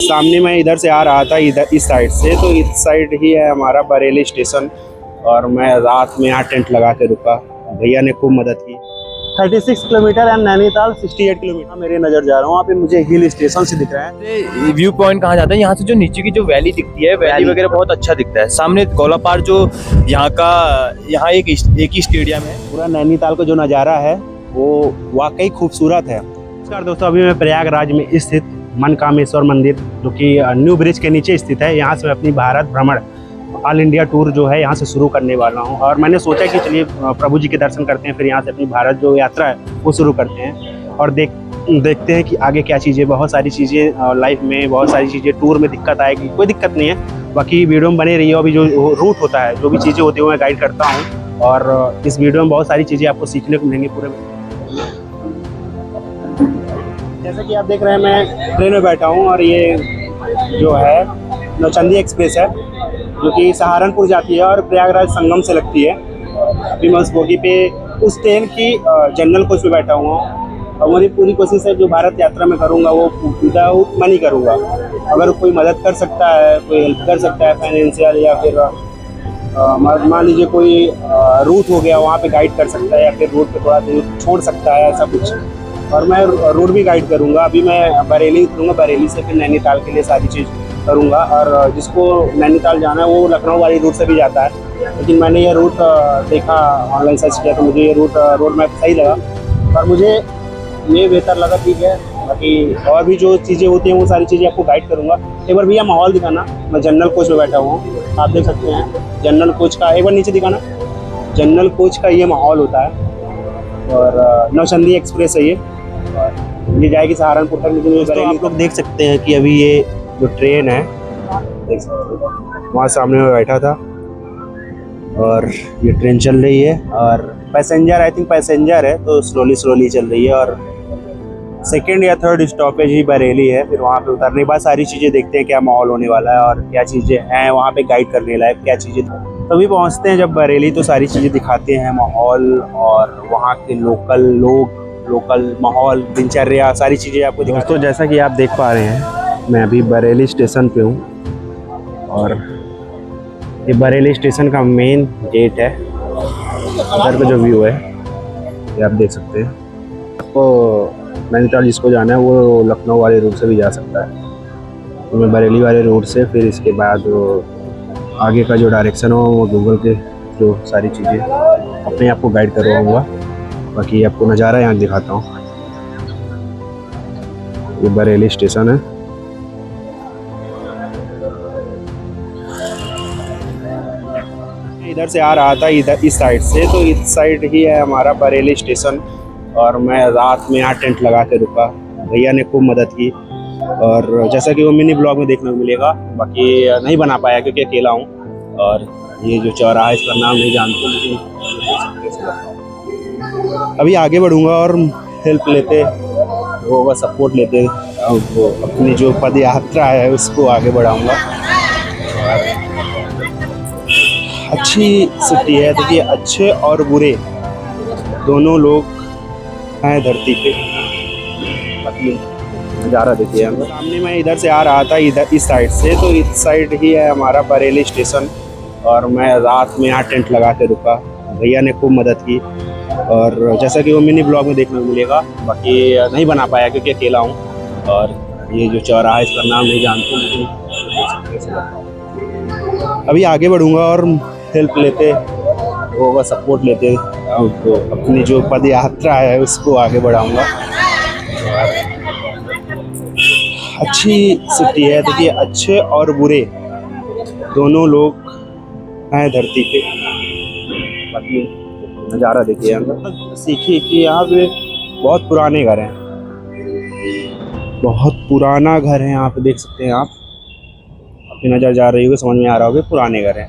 सामने मैं इधर से आ रहा था, इधर इस साइड से, तो इस साइड ही है हमारा बरेली स्टेशन। और मैं रात में यहाँ टेंट लगा के रुका, भैया ने खूब मदद की। 36 किलोमीटर एंड नैनीताल 68 किलोमीटर मेरे नज़र जा रहा हूँ। वहाँ पे मुझे हिल स्टेशन से दिख रहा है। व्यू पॉइंट कहा जाता है, यहाँ से जो नीचे की जो वैली दिखती है, वैली वगैरह बहुत अच्छा दिखता है। सामने गोलापार जो यहाँ एक ही स्टेडियम है। पूरा नैनीताल का जो नज़ारा है वो वाकई खूबसूरत है। नमस्कार दोस्तों, अभी मैं प्रयागराज में स्थित मनकामेश्वर मंदिर, जो कि न्यू ब्रिज के नीचे स्थित है, यहाँ से मैं अपनी भारत भ्रमण ऑल इंडिया टूर जो है यहाँ से शुरू करने वाला हूँ। और मैंने सोचा कि चलिए प्रभु जी के दर्शन करते हैं, फिर यहाँ से अपनी भारत जो यात्रा है वो शुरू करते हैं और देखते हैं कि आगे क्या चीज़ें, बहुत सारी चीज़ें लाइफ में, बहुत सारी चीज़ें टूर में दिक्कत आएगी, कोई दिक्कत नहीं है। बाकी वीडियो में बने रहिए। अभी जो रूट होता है, जो भी चीज़ें होती है वो मैं गाइड करता हूँ और इस वीडियो में बहुत सारी चीज़ें आपको सीखने को मिलेंगी पूरे। जैसा कि आप देख रहे हैं, मैं ट्रेन में बैठा हूँ और ये जो है नौचंदी एक्सप्रेस है, जो कि सहारनपुर जाती है और प्रयागराज संगम से लगती है। अभी मैं उस बोगी पे, उस ट्रेन की जनरल कोच पे बैठा हुआ हूँ और मेरी पूरी कोशिश है जो भारत यात्रा में करूँगा वो विदाउट मनी करूँगा। अगर कोई मदद कर सकता है, कोई हेल्प कर सकता है फाइनेंशियल, या फिर मान लीजिए कोई रूट हो गया वहाँ पे गाइड कर सकता है, या फिर रूट पे थोड़ा दूर छोड़ सकता है, ऐसा कुछ। और मैं रूट भी गाइड करूँगा। अभी मैं बरेली उतरूँगा, बरेली से फिर नैनीताल के लिए सारी चीज़ करूँगा। और जिसको नैनीताल जाना है वो लखनऊ वाली रूट से भी जाता है, लेकिन मैंने ये रूट देखा, ऑनलाइन सर्च किया, तो मुझे ये रोड मैप सही लगा और मुझे ये बेहतर लगा। ठीक है, बाकी और भी जो चीज़ें होती हैं वो सारी चीज़ें आपको गाइड करूँगा। एक बार भैया माहौल दिखाना। मैं जनरल कोच में बैठा हुआ हूँ, आप देख सकते हैं जनरल कोच का, एक बार नीचे दिखाना। जनरल कोच का ये माहौल होता है और नौचंदी एक्सप्रेस है ये जाएगी सहारनपुर तक। लेकिन आप लोग देख सकते हैं कि अभी ये जो ट्रेन है, देख सकते हैं, वहाँ सामने में बैठा था और ये ट्रेन चल रही है और पैसेंजर, आई थिंक पैसेंजर है, तो स्लोली चल रही है। और सेकंड या थर्ड स्टॉपेज ही बरेली है। फिर वहाँ पे उतरने के बाद सारी चीज़ें देखते हैं क्या माहौल होने वाला है और क्या चीज़ें हैं वहाँ पे गाइड करने लायक, क्या चीज़ें। तभी पहुँचते हैं जब बरेली, तो सारी चीज़ें दिखाते हैं, माहौल और वहाँ के लोकल लोग, लोकल माहौल, दिनचर्या, सारी चीज़ें आपको दिखाते हैं। दोस्तों जैसा कि आप देख पा रहे हैं, मैं अभी बरेली स्टेशन पे हूँ और ये बरेली स्टेशन का मेन गेट है। इधर का जो व्यू है ये आप देख सकते हैं। आपको नैनीताल जिसको जाना है वो लखनऊ वाले रूट से भी जा सकता है, तो मैं बरेली वाले रूट से, फिर इसके बाद आगे का जो डायरेक्शन हो वो गूगल के जो सारी चीज़ें अपने आप को गाइड करवाऊँगा। बाकी आपको नज़ारा यहाँ दिखाता हूँ। ये बरेली स्टेशन है। इधर से आ रहा था, इधर इस साइड से, तो इस साइड ही है हमारा बरेली स्टेशन। और मैं रात में यहाँ टेंट लगा के रुका, भैया ने खूब मदद की। और जैसा कि वो मिनी ब्लॉग में देखने को मिलेगा, बाकी नहीं बना पाया क्योंकि अकेला हूँ। और ये जो चौराहा है इसका नाम नहीं जानते, लेकिन अभी आगे बढ़ूँगा और हेल्प लेते वो सपोर्ट लेते वो अपनी जो पद यात्रा है उसको आगे बढ़ाऊँगा। अच्छी सिटी है, देखिए अच्छे और बुरे दोनों लोग हैं धरती पे। बाकी नज़ारा देखिए। सामने मैं इधर से आ रहा था, इधर इस साइड से, तो इस साइड ही है हमारा बरेली स्टेशन। और मैं रात में यहाँ टेंट लगा के रुका, भैया ने खूब मदद की। और जैसा कि वो मिनी ब्लॉग में देखने को मिलेगा, बाकी नहीं बना पाया क्योंकि अकेला हूँ। और ये जो चौराहा है इसका नाम नहीं जानते, लेकिन अभी आगे बढ़ूँगा और हेल्प लेते वो सपोर्ट लेते तो अपनी जो पद यात्रा है उसको आगे बढ़ाऊँगा। अच्छी सिटी है, देखिए अच्छे और बुरे दोनों लोग हैं धरती पे। बाकी नज़ारा देखिए। अंदर सीखिए कि यहाँ पे बहुत पुराने घर हैं, बहुत पुराना घर है। यहाँ पे देख सकते हैं आप, आपकी नज़र जा रही होगी, समझ में आ रहा होगा, पुराने घर हैं।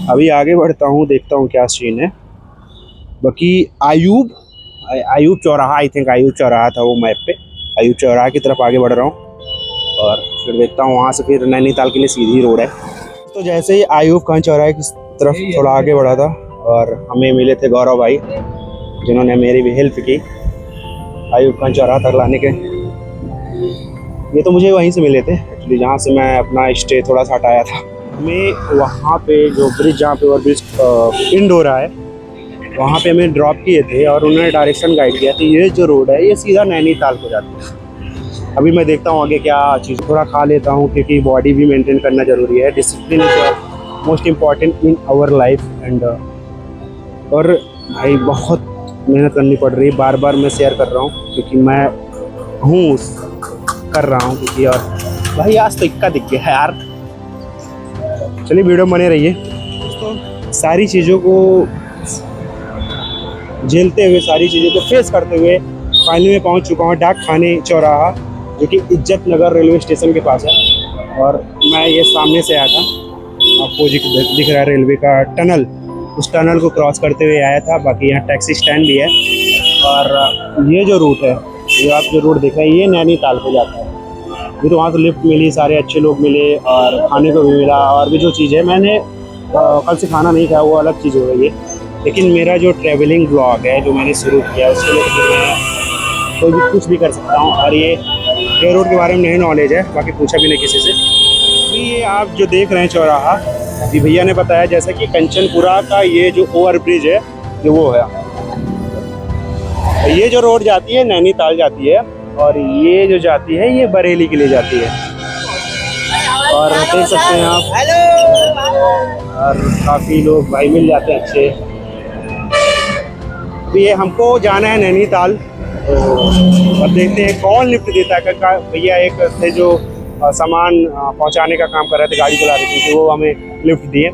अभी आगे बढ़ता हूँ, देखता हूँ क्या सीन है। बाकी आयूब चौराहा, आई थिंक आयूब चौराहा था वो मैप पे। आयूब चौराहा की तरफ आगे बढ़ रहा हूँ और फिर देखता हूँ वहाँ से फिर नैनीताल के लिए सीधी रोड है। तो जैसे ही आयूब खान चौराहे की तरफ थोड़ा आगे बढ़ा था और हमें मिले थे गौरव भाई, जिन्होंने मेरी भी हेल्प की आयूब खान चौराहा तक लाने के। ये तो मुझे वहीं से मिले थे एक्चुअली, जहाँ से मैं अपना स्टे थोड़ा सा हटाया था। हमें वहाँ पे जो ब्रिज, जहाँ पे ओवर ब्रिज इंड हो रहा है, वहाँ पे हमें ड्रॉप किए थे और उन्होंने डायरेक्शन गाइड किया था। ये जो रोड है ये सीधा नैनीताल को जाती है। अभी मैं देखता हूँ आगे क्या चीज़, थोड़ा खा लेता हूँ क्योंकि बॉडी भी मेंटेन करना ज़रूरी है। Discipline is most important in our life and और भाई बहुत मेहनत करनी पड़ रही है। बार बार मैं शेयर कर रहा हूँ क्योंकि मैं हूँ कर रहा हूँ क्योंकि, और भाई आज तो इक्का दिख गया है यार। चलिए वीडियो बने रहिए दोस्तों। सारी चीज़ों को झेलते हुए, सारी चीज़ों को फेस करते हुए फाइनली में पहुंच चुका हूं डाक खाने चौराहा, जो कि इज्जत नगर रेलवे स्टेशन के पास है। और मैं ये सामने से आया था, आपको दिख रहा है रेलवे का टनल, उस टनल को क्रॉस करते हुए आया था। बाकी यहाँ टैक्सी स्टैंड भी है। और ये जो रूट है, ये आप जो रूट देख रहे हैं, ये नैनीताल को जाता है। ये तो वहाँ से लिफ्ट मिली, सारे अच्छे लोग मिले और खाने को भी मिला। और भी जो चीज़ है, मैंने कल से खाना नहीं खाया, वो अलग चीज़ हो गई है। लेकिन मेरा जो ट्रैवलिंग ब्लॉग है जो मैंने शुरू किया, उसके लिए तो मैं कोई भी कुछ भी कर सकता हूँ। और ये रोड के बारे में नहीं नॉलेज है, बाकी पूछा भी नहीं किसी से। तो ये आप जो देख रहे हैं चौराहा, ये भैया ने बताया जैसा कि कंचनपुरा का ये जो ओवर ब्रिज है, ये वो है। ये जो रोड जाती है नैनीताल जाती है, और ये जो जाती है ये बरेली के लिए जाती है। और देख सकते हैं आप, और काफ़ी लोग भाई मिल जाते हैं अच्छे। तो ये हमको जाना है नैनीताल, तो अब देखते हैं कौन लिफ्ट देता है। भैया एक थे जो सामान पहुंचाने का काम कर रहे थे, गाड़ी चला रहे थे, तो वो हमें लिफ्ट दिए।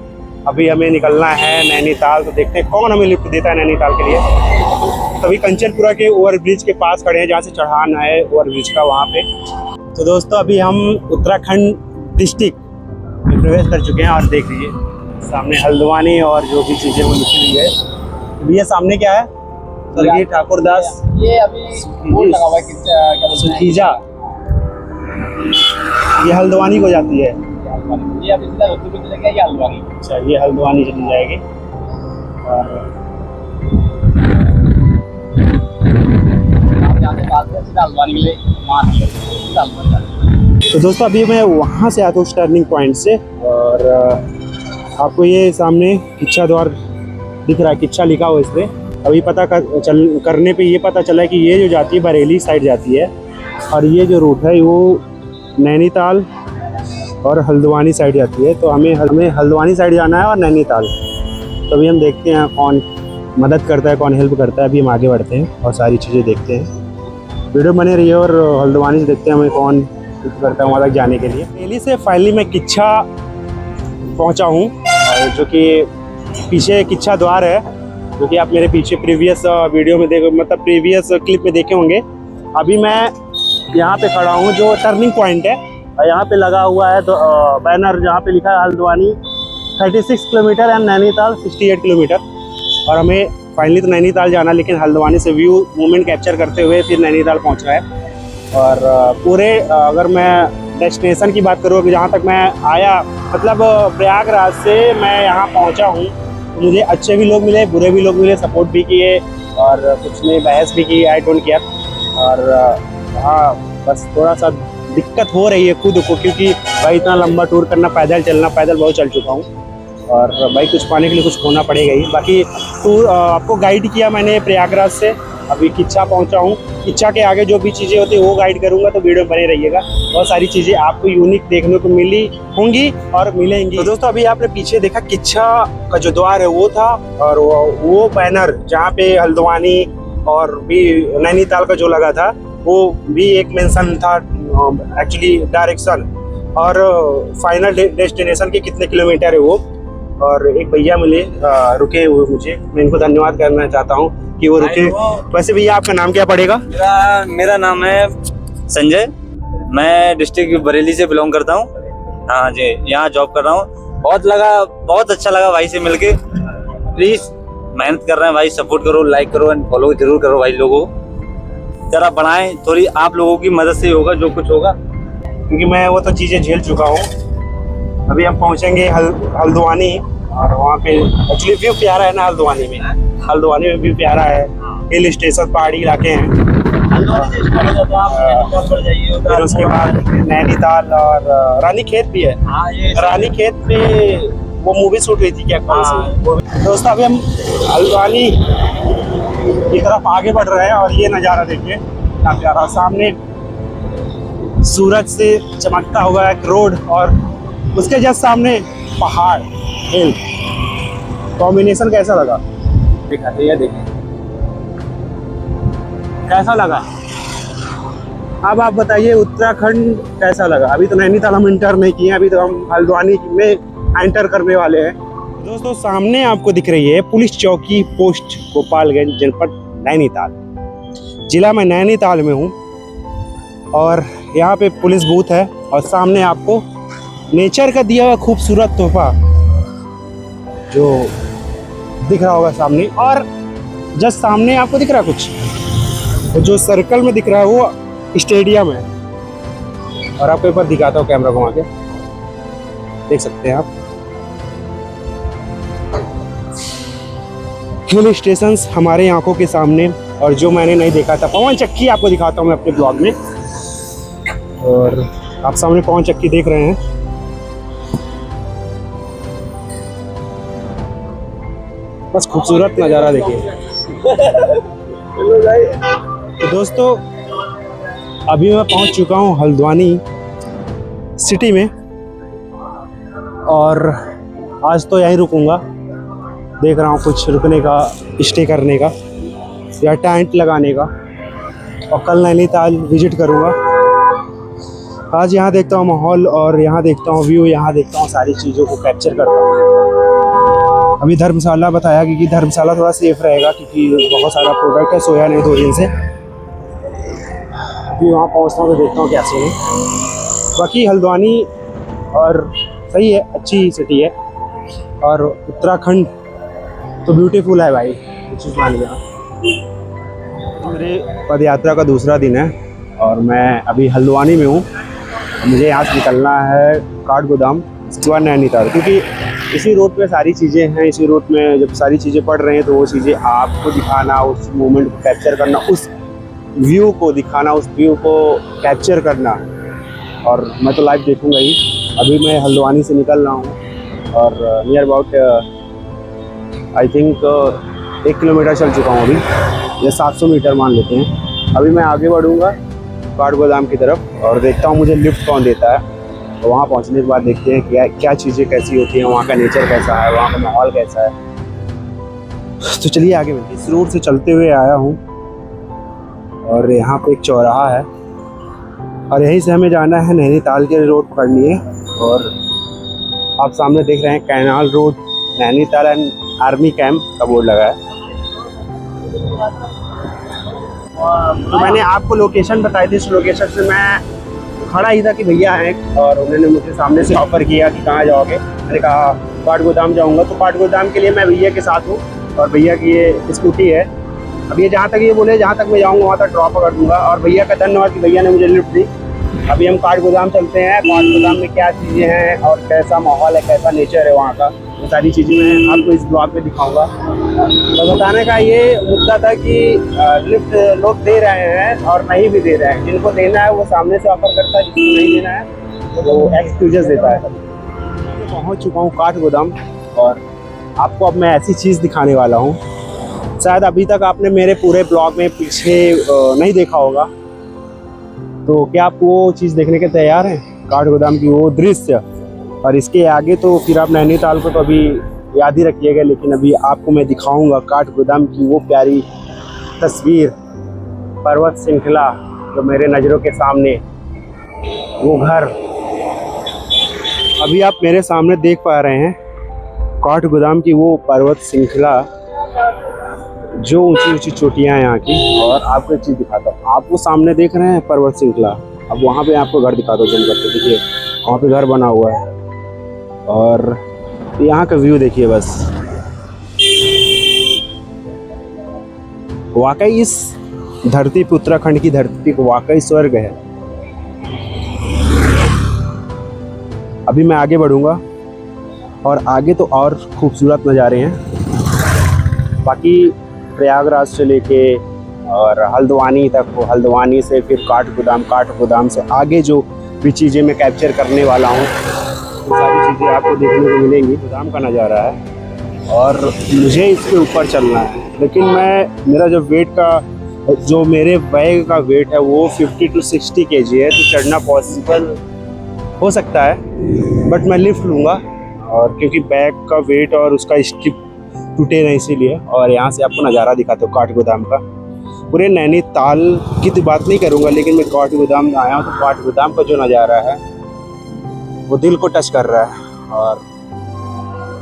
अभी हमें निकलना है नैनीताल, तो देखते हैं कौन हमें लिफ्ट देता है नैनीताल के लिए। तभी कंचनपुरा के ओवर ब्रिज के पास खड़े हैं, जहाँ से चढ़ान है ओवर ब्रिज का, वहाँ पे। तो दोस्तों अभी हम उत्तराखंड डिस्ट्रिक्ट में प्रवेश कर चुके हैं। और देख लीजिए सामने हल्द्वानी और जो भी चीज़ें वो लिखी हुई है। भैया सामने क्या है? स्वर्गीय ठाकुरदास, ये अभी बोर्ड लगा हुआ है क्या सुखीजा, ये हल्द्वानी को जाती है। ये अभी सीधा जोधपुर चले गया, ये हल्द्वानी। अच्छा, ये हल्द्वानी चली जाएगी। और आप जाने बाद में सीधा हल्द्वानी के लिए मार दिया, सीधा हल्द्वानी जाना। तो दोस्तों अभी मैं वहाँ से आता हूँ टर्निंग पॉइंट से, और आपको ये सामने किच्छा द्वार दिख रहा है, किच्छा लिखा हुआ इस पर। अभी पता करने पे ये पता चला कि ये जो जाती है बरेली साइड जाती है, और ये जो रूट है वो नैनीताल और हल्द्वानी साइड जाती है। तो हमें हल्द्वानी साइड जाना है और नैनीताल। तो अभी हम देखते हैं कौन मदद करता है, कौन हेल्प करता है। अभी हम आगे बढ़ते हैं और सारी चीज़ें देखते हैं। वीडियो बने रही है और हल्द्वानी से देखते हैं हमें कौन हेल्प करता है वहाँ तक जाने के लिए। बरेली से फाइनली मैं किच्छा पहुँचा हूँ, जो कि पीछे किच्छा द्वार है, जो कि आप मेरे पीछे प्रीवियस वीडियो में प्रीवियस क्लिप में देखे होंगे। अभी मैं यहाँ पे खड़ा हूँ जो टर्निंग पॉइंट है, और यहाँ पे लगा हुआ है तो बैनर जहाँ पे लिखा है Haldwani 36 kilometre and Nainital 68 kilometre. और हमें फाइनली तो नैनीताल जाना, लेकिन हल्द्वानी से व्यू मोमेंट कैप्चर करते हुए फिर नैनीताल पहुँचना है। और पूरे अगर मैं डेस्टिनेशन की बात करूँ, जहाँ तक मैं आया, मतलब प्रयागराज से मैं यहाँ पहुँचा हूँ, मुझे अच्छे भी लोग मिले, बुरे भी लोग मिले, सपोर्ट भी किए और कुछ ने बहस भी की, आई डोंट केयर। और हाँ, बस थोड़ा सा दिक्कत हो रही है खुद को, क्योंकि भाई इतना लंबा टूर करना, पैदल चलना, पैदल बहुत चल चुका हूँ, और भाई कुछ पाने के लिए कुछ होना पड़ेगा ही। बाकी टूर आपको गाइड किया मैंने प्रयागराज से, अभी किच्छा पहुँचा हूँ। किच्छा के आगे जो भी चीज़ें होती है वो गाइड करूँगा, तो वीडियो बने रहिएगा। बहुत सारी चीज़ें आपको यूनिक देखने को मिली होंगी और मिलेंगी। तो दोस्तों अभी आपने पीछे देखा किच्छा का जो द्वार है वो था, और वो बैनर जहाँ पे हल्द्वानी और भी नैनीताल का जो लगा था, वो भी एक मेंशन था एक्चुअली डायरेक्शन और फाइनल डेस्टिनेशन के कितने किलोमीटर है वो। और एक भैया मिले रुके हुए मुझे, मैं इनको धन्यवाद करना चाहता हूँ कि वो रुके। वैसे भैया आपका नाम क्या पड़ेगा? मेरा नाम है संजय, मैं डिस्ट्रिक्ट बरेली से बिलोंग करता हूँ। हाँ जी, यहाँ जॉब कर रहा हूँ। बहुत अच्छा लगा भाई से मिलके। प्लीज मेहनत कर रहे हैं भाई, सपोर्ट करो, लाइक करो एंड फॉलो जरूर करो भाई। लोगों जरा बढ़ाएं, थोड़ी आप लोगों की मदद से होगा जो कुछ होगा, क्योंकि मैं वो तो चीज़ें झेल चुका हूँ। अभी हम पहुँचेंगे हल्द्वानी, और वहाँ पे एक्चुअली व्यू प्यारा है ना हल्द्वानी में। हल्द्वानी में व्यू प्यारा है, हिल स्टेशन, पहाड़ी इलाके हैं। फिर उसके बाद नैनीताल और रानी खेत भी है। रानी खेत पे वो मूवी शूट हुई थी क्या, कौन सी? दोस्तों अभी हम हल्द्वानी की तरफ आगे बढ़ रहे हैं और ये नज़ारा देखिए कितना प्यारा। सामने सूरज से चमकता हुआ एक रोड और उसके जस्ट सामने पहाड़, हिल। कॉम्बिनेशन कैसा लगा दिखाते हैं, देखिए कैसा लगा। अब आप बताइए उत्तराखंड कैसा लगा। अभी तो नैनीताल हम इंटर नहीं किए, अभी तो हम हल्द्वानी में एंटर करने वाले हैं। दोस्तों सामने आपको दिख रही है पुलिस चौकी पोस्ट गोपालगंज, जनपद नैनीताल। जिला मैं नैनीताल में हूँ और यहाँ पे पुलिस बूथ है और सामने आपको नेचर का दिया हुआ खूबसूरत तोहफा जो दिख रहा होगा सामने। और जस्ट सामने आपको दिख रहा है कुछ, तो जो सर्कल में दिख रहा है वो स्टेडियम है। और आपको एक बार दिखाता हूँ कैमरा घुमा के, देख सकते हैं आप हिल स्टेशंस हमारे आंखों के सामने। और जो मैंने नहीं देखा था, पवन चक्की आपको दिखाता हूँ मैं अपने ब्लॉग में। और आप सामने पवन चक्की देख रहे हैं। बस खूबसूरत नज़ारा देखिए। तो दोस्तों अभी मैं पहुंच चुका हूं हल्द्वानी सिटी में और आज तो यहीं रुकूंगा। देख रहा हूं कुछ रुकने का, स्टे करने का या टेंट लगाने का, और कल नैनीताल विजिट करूंगा। आज यहाँ देखता हूँ माहौल और यहाँ देखता हूँ व्यू, यहाँ देखता हूँ सारी चीज़ों को कैप्चर करता हूँ। अभी धर्मशाला बताया क्योंकि धर्मशाला थोड़ा सेफ रहेगा क्योंकि बहुत सारा प्रोडक्ट है, सोया नहीं 2 दिन से। अभी वहाँ पहुँचता हूँ तो देखता हूँ कैसे है। बाकी हल्द्वानी और सही है, अच्छी सिटी है। और उत्तराखंड तो ब्यूटीफुल है भाई, कुछ चीज़ मान लिया। मेरे पद यात्रा का दूसरा दिन है और मैं अभी हल्द्वानी में हूँ। मुझे यहाँ से निकलना है काठगोदाम, उसके बाद नैनीताल, क्योंकि इसी रोड पे सारी चीज़ें हैं। इसी रोड में जब सारी चीज़ें पड़ रही हैं तो वो चीज़ें आपको दिखाना, उस मोमेंट को कैप्चर करना, उस व्यू को दिखाना, उस व्यू को कैप्चर करना। और मैं तो लाइव देखूँगा ही। अभी मैं हल्द्वानी से निकल रहा हूँ और near about I think 1 kilometre चल चुका हूँ अभी, या 700 मीटर मान लेते हैं। अभी मैं आगे बढ़ूँगा काठगोदाम की तरफ और देखता हूँ मुझे लिफ्ट कौन देता है। तो वहाँ पहुँचने के बाद देखते हैं क्या क्या चीज़ें कैसी होती हैं, वहाँ का नेचर कैसा है, वहाँ का माहौल कैसा है। तो चलिए आगे बढ़ते। इस रोड से चलते हुए आया हूँ और यहाँ पे एक चौराहा है और यहीं से हमें जाना है नैनीताल के रोड पकड़नी है। और आप सामने देख रहे हैं canal road, Nainital and army camp का बोर्ड लगा है। तो मैंने आपको लोकेशन बताई थी, इस लोकेशन से मैं खड़ा ही था कि भैया हैं और उन्होंने मुझे सामने से ऑफ़र किया कि कहाँ जाओगे। मैंने कहा काठगोदाम जाऊँगा। तो काठगोदाम के लिए मैं भैया के साथ हूँ और भैया की ये स्कूटी है। अब ये जहाँ तक ये बोले जहाँ तक मैं जाऊँगा वहाँ तक ड्रॉप कर दूँगा। और भैया का धन्यवाद कि भैया ने मुझे लिफ्ट दी। अभी हम काठगोदाम चलते हैं। काठगोदाम में क्या चीज़ें हैं और कैसा माहौल है, कैसा नेचर है वहाँ का, वो सारी चीज़ें मैं आपको इस ब्लॉग में दिखाऊंगा। तो बताने का ये मुद्दा था कि लिफ्ट लोग दे रहे हैं और नहीं भी दे रहे हैं। जिनको देना है वो सामने से ऑफर करता है, जिनको नहीं देना है तो वो एक्सक्यूजेस देता है। पहुँच चुका हूँ काठगोदाम और आपको अब मैं ऐसी चीज़ दिखाने वाला हूँ, शायद अभी तक आपने मेरे पूरे ब्लॉग में पीछे नहीं देखा होगा। तो क्या आप वो चीज़ देखने के तैयार हैं, काठगोदाम की वो दृश्य? और इसके आगे तो फिर आप नैनीताल को तो अभी याद ही रखिएगा, लेकिन अभी आपको मैं दिखाऊंगा काठगोदाम की वो प्यारी तस्वीर, पर्वत श्रृंखला जो मेरे नज़रों के सामने, वो घर अभी आप मेरे सामने देख पा रहे हैं। काठगोदाम की वो पर्वत श्रृंखला, जो ऊंची ऊंची चोटियाँ हैं यहाँ की। और आपको एक चीज़ दिखाता हूँ, आप वो सामने देख रहे हैं पर्वत श्रृंखला, अब वहाँ पे आपको घर दिखाता हूँ जूम करके। देखिए वहाँ पे घर बना हुआ है और यहाँ का व्यू देखिए। बस वाकई इस धरती पे, उत्तराखंड की धरती को वाकई स्वर्ग है। अभी मैं आगे बढ़ूँगा और आगे तो और खूबसूरत नज़ारे हैं। बाकी प्रयागराज से लेके और हल्द्वानी तक हो, हल्द्वानी से फिर काठगोदाम से आगे जो भी चीज़ें मैं कैप्चर करने वाला हूँ वो सारी चीज़ें आपको देखने को मिलेंगी। गोदाम का नज़ारा है और मुझे इसके ऊपर चलना है, लेकिन मेरा जो मेरे बैग का वेट है वो 50 to 60 kg है, तो चढ़ना पॉसिबल हो सकता है, बट मैं लिफ्ट लूँगा और क्योंकि बैग का वेट और उसका स्ट्रिप टूटे नहीं इसीलिए। और यहाँ से आपको नज़ारा दिखाता हूँ काठगोदाम का। पूरे नैनीताल की तो बात नहीं करूँगा, लेकिन मैं काठगोदाम आया हूँ तो काठगोदाम का जो नज़ारा है वो दिल को टच कर रहा है। और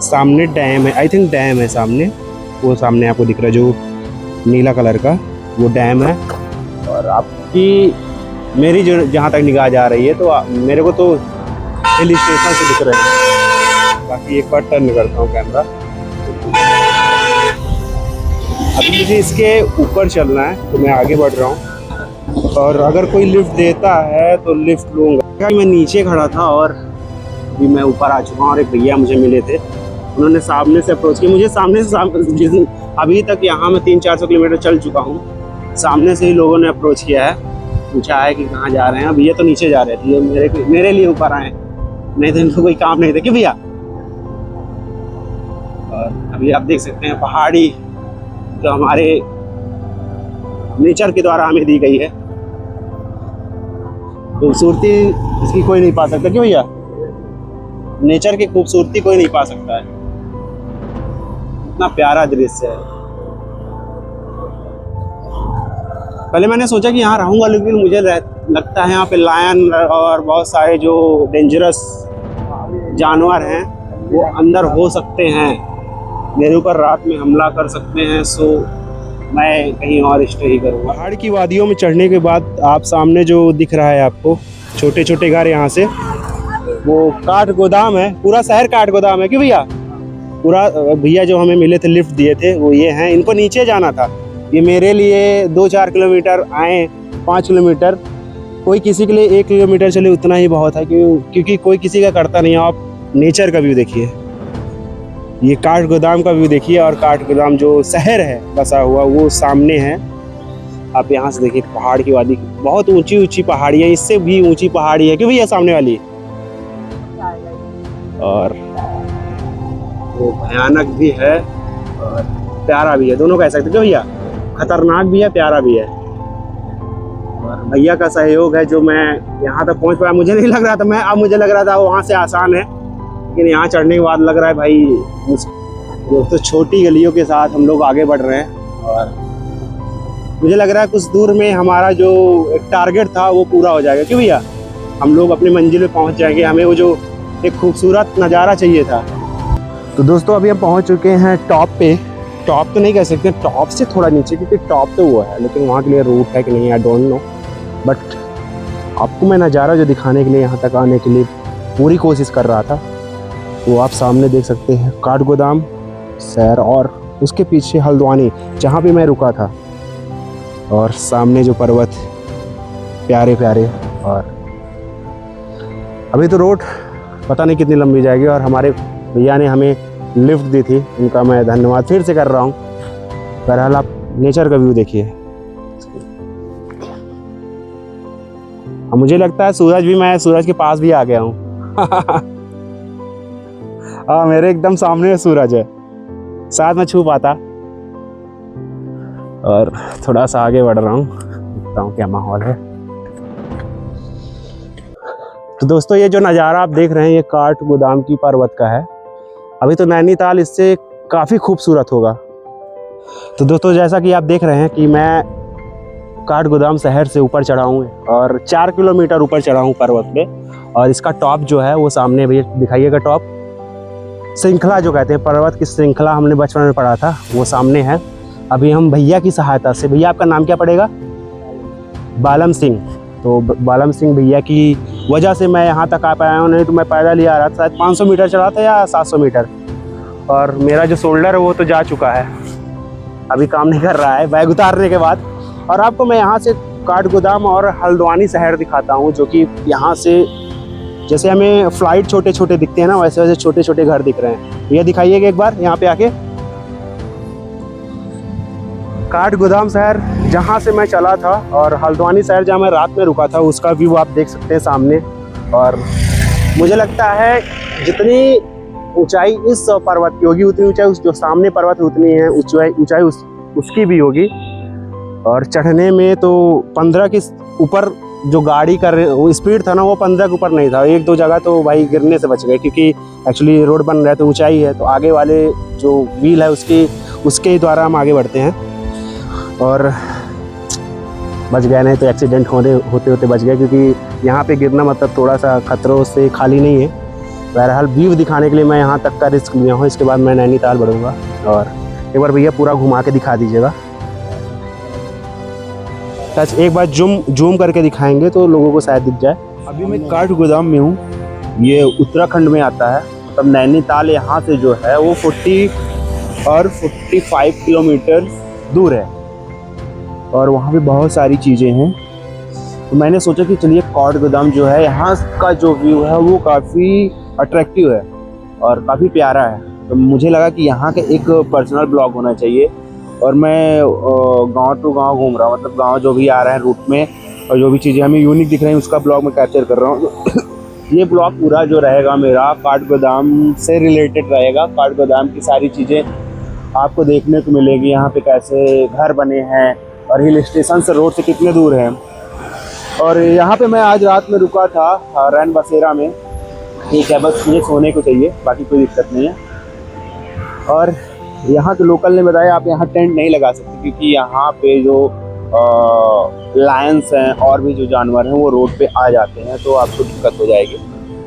सामने डैम है, आई थिंक डैम है सामने, वो सामने आपको दिख रहा है जो नीला कलर का वो डैम है। और आपकी मेरी जो जहाँ तक निगाह जा रही है तो मेरे को तो हिल स्टेशन से दिख रहे हैं। बाकी एक बार टर्न करता हूँ कैमरा। अभी मुझे इसके ऊपर चलना है तो मैं आगे बढ़ रहा हूँ, और अगर कोई लिफ्ट देता है तो लिफ्ट लूँगा। मैं नीचे खड़ा था और अभी मैं ऊपर आ चुका हूँ और एक भैया मुझे मिले थे, उन्होंने सामने से अप्रोच किया मुझे। सामने से अभी तक यहाँ मैं 300-400 किलोमीटर चल चुका हूँ, सामने से ही लोगों ने अप्रोच किया है, पूछा है कि कहाँ जा रहे हैं। भैया तो नीचे जा रहे थे, ये मेरे लिए ऊपर आए, नहीं तो इनको कोई काम नहीं था कि भैया। और अभी आप देख सकते हैं पहाड़ी जो हमारे नेचर के द्वारा हमें दी गई है, खूबसूरती इसकी कोई नहीं पा सकता क्यों भैया, नेचर की खूबसूरती कोई नहीं पा सकता है। इतना प्यारा दृश्य है। पहले मैंने सोचा कि यहाँ रहूँगा, लेकिन मुझे लगता है यहाँ पे लायन और बहुत सारे जो डेंजरस जानवर हैं वो अंदर हो सकते हैं, मेरे ऊपर रात में हमला कर सकते हैं। सो मैं कहीं और स्टे ही करूँगा। पहाड़ की वादियों में चढ़ने के बाद आप सामने जो दिख रहा है आपको छोटे छोटे घर, यहाँ से वो काठगोदाम है, पूरा शहर काठगोदाम है। क्यों भैया, पूरा भैया जो हमें मिले थे लिफ्ट दिए थे वो ये हैं। इनको नीचे जाना था, ये मेरे लिए 2-4 किलोमीटर आए, 5 किलोमीटर, कोई किसी के लिए 1 किलोमीटर चले उतना ही बहुत है, क्योंकि कोई किसी का करता नहीं है। आप नेचर का व्यू देखिए, ये काठगोदाम का व्यू देखिए, और काठगोदाम जो शहर है बसा हुआ वो सामने है। आप यहाँ से देखिए पहाड़ की वादी, बहुत ऊंची ऊंची पहाड़ी है, इससे भी ऊंची पहाड़ी है कि भैया सामने वाली, और वो भयानक भी है और प्यारा भी है, दोनों कह सकते हैं भैया, खतरनाक भी है प्यारा भी है। और भैया का सहयोग है जो मैं यहाँ तक पहुँच पाया। मुझे नहीं लग रहा था, अब मुझे लग रहा था वहाँ से आसान है, लेकिन यहाँ चढ़ने के बाद लग रहा है भाई तो छोटी गलियों के साथ हम लोग आगे बढ़ रहे हैं। और मुझे लग रहा है कुछ दूर में हमारा जो एक टारगेट था वो पूरा हो जाएगा। क्यों भैया, हम लोग अपनी मंजिल पे पहुँच जाएंगे, हमें वो जो एक खूबसूरत नज़ारा चाहिए था। तो दोस्तों अभी हम पहुँच चुके हैं टॉप पे। टॉप तो नहीं कह सकते, टॉप से थोड़ा नीचे, क्योंकि टॉप तो वो है, लेकिन वहाँ के लिए रूट है कि नहीं आई डोंट नो, बट आपको मैं नज़ारा जो दिखाने के लिए यहाँ तक आने के लिए पूरी कोशिश कर रहा था वो आप सामने देख सकते हैं, काठगोदाम शहर, और उसके पीछे हल्द्वानी जहाँ पे मैं रुका था, और सामने जो पर्वत प्यारे प्यारे। और अभी तो रोड पता नहीं कितनी लंबी जाएगी, और हमारे भैया ने हमें लिफ्ट दी थी, उनका मैं धन्यवाद फिर से कर रहा हूँ। बहरहाल आप नेचर का व्यू देखिए। अब मुझे लगता है मैं सूरज के पास भी आ गया हूँ। हाँ, मेरे एकदम सामने सूरज है, शायद मैं छू पाता। और थोड़ा सा आगे बढ़ रहा हूँ, देखता हूँ क्या माहौल है। तो दोस्तों ये जो नज़ारा आप देख रहे हैं ये काठगोदाम की पर्वत का है। अभी तो नैनीताल इससे काफ़ी खूबसूरत होगा। तो दोस्तों जैसा कि आप देख रहे हैं कि मैं काठगोदाम शहर से ऊपर चढ़ा हूँ और 4 किलोमीटर ऊपर चढ़ा हूँ पर्वत पे, और इसका टॉप जो है वो सामने भैया दिखाइएगा। टॉप श्रृंखला जो कहते हैं, पर्वत की श्रृंखला हमने बचपन में पढ़ा था, वो सामने है। अभी हम भैया की सहायता से, भैया आपका नाम क्या पड़ेगा? बालम सिंह। तो बालम सिंह भैया की वजह से मैं यहाँ तक आ पाया हूँ, नहीं तो मैं पैदल ही आ रहा था। शायद 500 मीटर चढ़ा था या 700 मीटर, और मेरा जो शोल्डर है वो तो जा चुका है, अभी काम नहीं कर रहा है बैग उतारने के बाद। और आपको मैं यहाँ से काठगोदाम और हल्द्वानी शहर दिखाता हूँ, जो कि यहाँ से जैसे हमें फ्लाइट छोटे छोटे दिखते हैं ना, वैसे वैसे छोटे छोटे घर दिख रहे हैं। ये दिखाइएगा एक बार यहाँ पे आके। काठगोदाम शहर जहाँ से मैं चला था और हल्द्वानी शहर जहाँ मैं रात में रुका था उसका व्यू आप देख सकते हैं सामने। और मुझे लगता है जितनी ऊंचाई इस पर्वत की होगी उतनी ऊंचाई उस जो सामने पर्वत है उतनी है ऊंचाई उसकी भी होगी। और चढ़ने में तो 15 के ऊपर जो गाड़ी का वो स्पीड था ना वो 15 के ऊपर नहीं था। एक दो जगह तो भाई गिरने से बच गए क्योंकि एक्चुअली रोड बन रहा है तो ऊंचाई है, तो आगे वाले जो व्हील है उसके द्वारा हम आगे बढ़ते हैं और बच गए, नहीं तो एक्सीडेंट होते होते बच गए क्योंकि यहाँ पे गिरना मतलब थोड़ा सा खतरों से खाली नहीं है। बहरहाल व्यू दिखाने के लिए मैं यहाँ तक का रिस्क लिया हूँ। इसके बाद मैं नैनीताल बढ़ूँगा और एक बार भैया पूरा घुमा के दिखा दीजिएगा। टच एक बार जूम करके दिखाएंगे तो लोगों को शायद दिख जाए। अभी मैं काठगोदाम में हूँ, ये उत्तराखंड में आता है। मतलब नैनीताल यहाँ से जो है वो 40 और 45 किलोमीटर दूर है और वहाँ पे बहुत सारी चीज़ें हैं। तो मैंने सोचा कि चलिए काठगोदाम जो है यहाँ का जो व्यू है वो काफ़ी अट्रैक्टिव है और काफ़ी प्यारा है। तो मुझे लगा कि यहाँ का एक पर्सनल ब्लॉग होना चाहिए और मैं गांव टू गांव घूम रहा हूँ, मतलब गांव जो भी आ रहे हैं रूट में और जो भी चीज़ें हमें यूनिक दिख रही हैं उसका ब्लॉग मैं कैप्चर कर रहा हूँ। ये ब्लॉग पूरा जो रहेगा मेरा काठगोदाम से रिलेटेड रहेगा। काठगोदाम की सारी चीज़ें आपको देखने को मिलेगी, यहाँ पे कैसे घर बने हैं और हिल स्टेशन से रोड से कितने दूर हैं। और यहाँ पे मैं आज रात में रुका था रैन बसेरा में। ठीक है, बस मुझे सोने को चाहिए, बाकी कोई दिक्कत नहीं है। और यहाँ के लोकल ने बताया आप यहाँ टेंट नहीं लगा सकते क्योंकि यहाँ पे जो लायंस हैं और भी जो जानवर हैं वो रोड पे आ जाते हैं तो आपको दिक्कत हो जाएगी।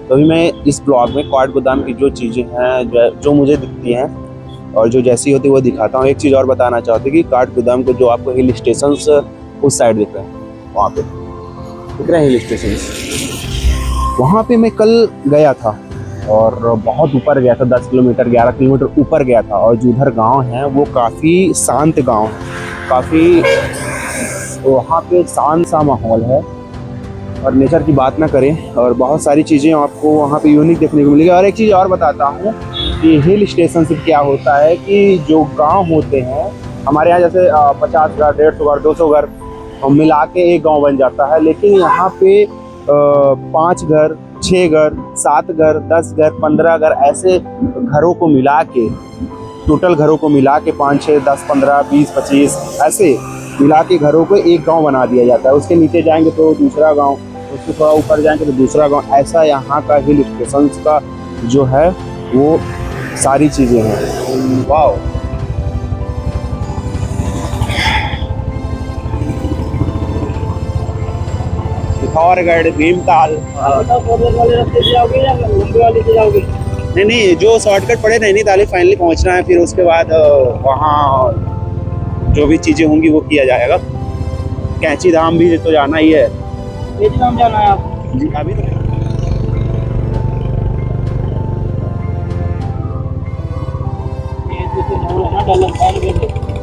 तो अभी मैं इस ब्लॉग में काठगोदाम की जो चीज़ें हैं जो मुझे दिखती हैं और जो जैसी होती है वो दिखाता हूँ। एक चीज़ और बताना चाहते कि काठगोदाम को जो आपको हिल स्टेशन उस साइड दिख रहे हैं, वहाँ पे दिख रहे हैं हिल स्टेशन। वहाँ पे मैं कल गया था और बहुत ऊपर गया था, 10 किलोमीटर 11 किलोमीटर ऊपर गया था। और जो उधर गांव है वो काफ़ी शांत गांव है, काफ़ी वहाँ पे शांत सा माहौल है और नेचर की बात ना करें और बहुत सारी चीज़ें आपको वहाँ पे यूनिक देखने को मिलेगी। और एक चीज़ और बताता हूँ कि हिल स्टेशन से क्या होता है कि जो गांव होते हैं हमारे यहाँ जैसे 50 घर 150 घर 200 घर मिला के एक गाँव बन जाता है, लेकिन यहाँ पे 5 घर 6 घर 7 घर 10 घर 15 घर ऐसे घरों को मिला के, टोटल घरों को मिला के 5 6 10 15 20 25 ऐसे मिला के घरों को एक गांव बना दिया जाता है। उसके नीचे जाएंगे तो दूसरा गांव, उसके थोड़ा ऊपर जाएंगे तो दूसरा गांव। ऐसा यहाँ का हिल स्टेशन का जो है वो सारी चीज़ें हैं। वाओ, पिथौरगढ़ भीमताल। नहीं, जो शॉर्टकट पड़े नैनीताल फाइनली पहुंचना है, फिर उसके बाद वहाँ जो भी चीज़ें होंगी वो किया जाएगा। कैंची धाम भी तो जाना ही है। कैंची धाम जाना है आप जी अभी तो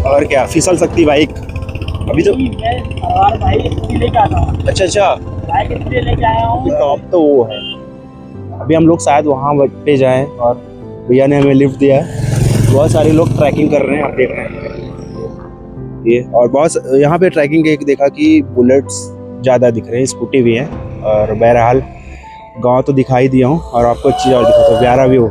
और क्या फिसल सकती बाइक अभी तो। भाई लेके आता हूँ। अच्छा बाइक इसलिए लेके आया हूँ। टॉप तो वो है। अभी हम लोग शायद वहाँ पे जाएं और भैया ने हमें लिफ्ट दिया है। बहुत सारे लोग ट्रैकिंग कर रहे हैं, आप देख रहे हैं ये। और बहुत यहाँ पे ट्रैकिंग एक देखा कि बुलेट्स ज़्यादा दिख रहे हैं, स्कूटी भी हैं। और बहरहाल गांव तो दिखाई दिया हूँ और आपको एक चीज़ और दिखाता हूँ, प्यारा व्यू।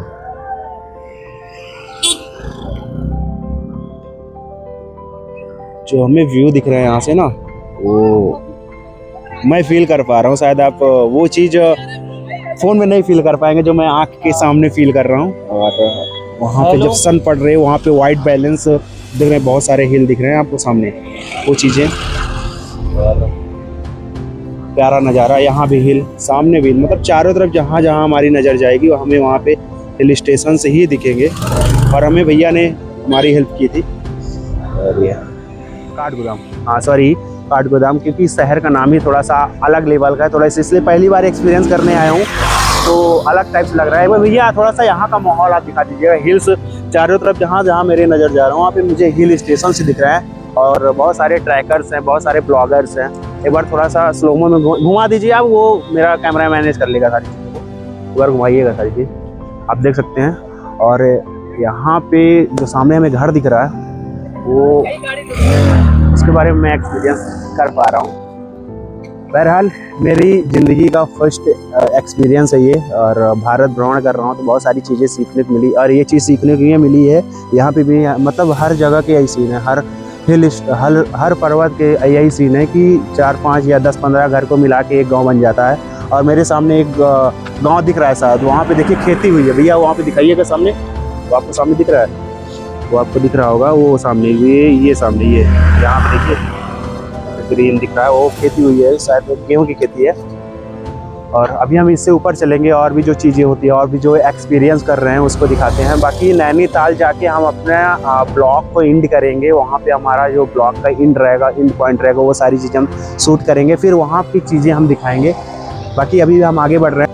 जो हमें व्यू दिख रहा है यहाँ से ना, वो मैं फील कर पा रहा हूँ। शायद आप वो चीज़ फ़ोन में नहीं फील कर पाएंगे जो मैं आँख के सामने फील कर रहा हूँ। और वहाँ पे जब सन पड़ रहे हैं वहाँ पे वाइट बैलेंस दिख रहे हैं, बहुत सारे हिल दिख रहे हैं आपको सामने, वो चीज़ें। और प्यारा नज़ारा, यहाँ भी हिल, सामने भी हिल, मतलब चारों तरफ जहाँ जहाँ हमारी नज़र जाएगी वो हमें वहाँ पे हिल स्टेशन से ही दिखेंगे। और हमें भैया ने हमारी हेल्प की थी। और ये काठगोदाम, हाँ सॉरी काठगोदाम, क्योंकि शहर का नाम ही थोड़ा सा अलग लेवल का है, थोड़ा सा इसलिए पहली बार एक्सपीरियंस करने आया हूँ तो अलग टाइप से लग रहा है। भैया थोड़ा सा यहाँ का माहौल आप दिखा दीजिएगा। हिल्स चारों तरफ जहाँ जहाँ मेरे नज़र जा रहा हूँ वहाँ पे मुझे हिल स्टेशन से दिख रहा है और बहुत सारे ट्रैकर्स हैं, बहुत सारे ब्लॉगर्स हैं। एक बार थोड़ा सा स्लोमो में घुमा दीजिए आप, वो मेरा कैमरा मैनेज कर लेगा सारी चीज़ों को। एक बार घुमाइएगा सारी चीज़, आप देख सकते हैं। और यहाँ पे जो सामने हमें घर दिख रहा है वो उसके बारे में मैं एक्सपीरियंस कर पा रहा हूँ। बहरहाल मेरी ज़िंदगी का फर्स्ट एक्सपीरियंस है ये, और भारत भ्रमण कर रहा हूँ तो बहुत सारी चीज़ें सीखने को मिली। और ये चीज़ सीखने को ये मिली है, यहाँ पे भी मतलब हर जगह के यही सीन है, हर पर्वत के यही सीन है कि 4-5 या 10-15 घर को मिला के एक गांव बन जाता है। और मेरे सामने एक गांव दिख रहा है शायद, वहाँ पे देखिए खेती हुई है। भैया वहाँ पे दिखाइएगा सामने, वो आपको सामने दिख रहा है, वो आपको दिख रहा होगा, वो सामने ये सामने ये यहाँ पे देखिए ग्रीन दिख रहा है, वो खेती हुई है, शायद गेहूँ की खेती है। और अभी हम इससे ऊपर चलेंगे और भी जो चीज़ें होती है और भी जो एक्सपीरियंस कर रहे हैं उसको दिखाते हैं। बाकी नैनीताल जाके हम अपना ब्लॉग को एंड करेंगे, वहाँ पे हमारा जो ब्लॉग का एंड पॉइंट रहेगा वो सारी चीज़ें हम शूट करेंगे, फिर वहाँ की चीज़ें हम दिखाएंगे। बाकी अभी हम आगे बढ़ रहे हैं।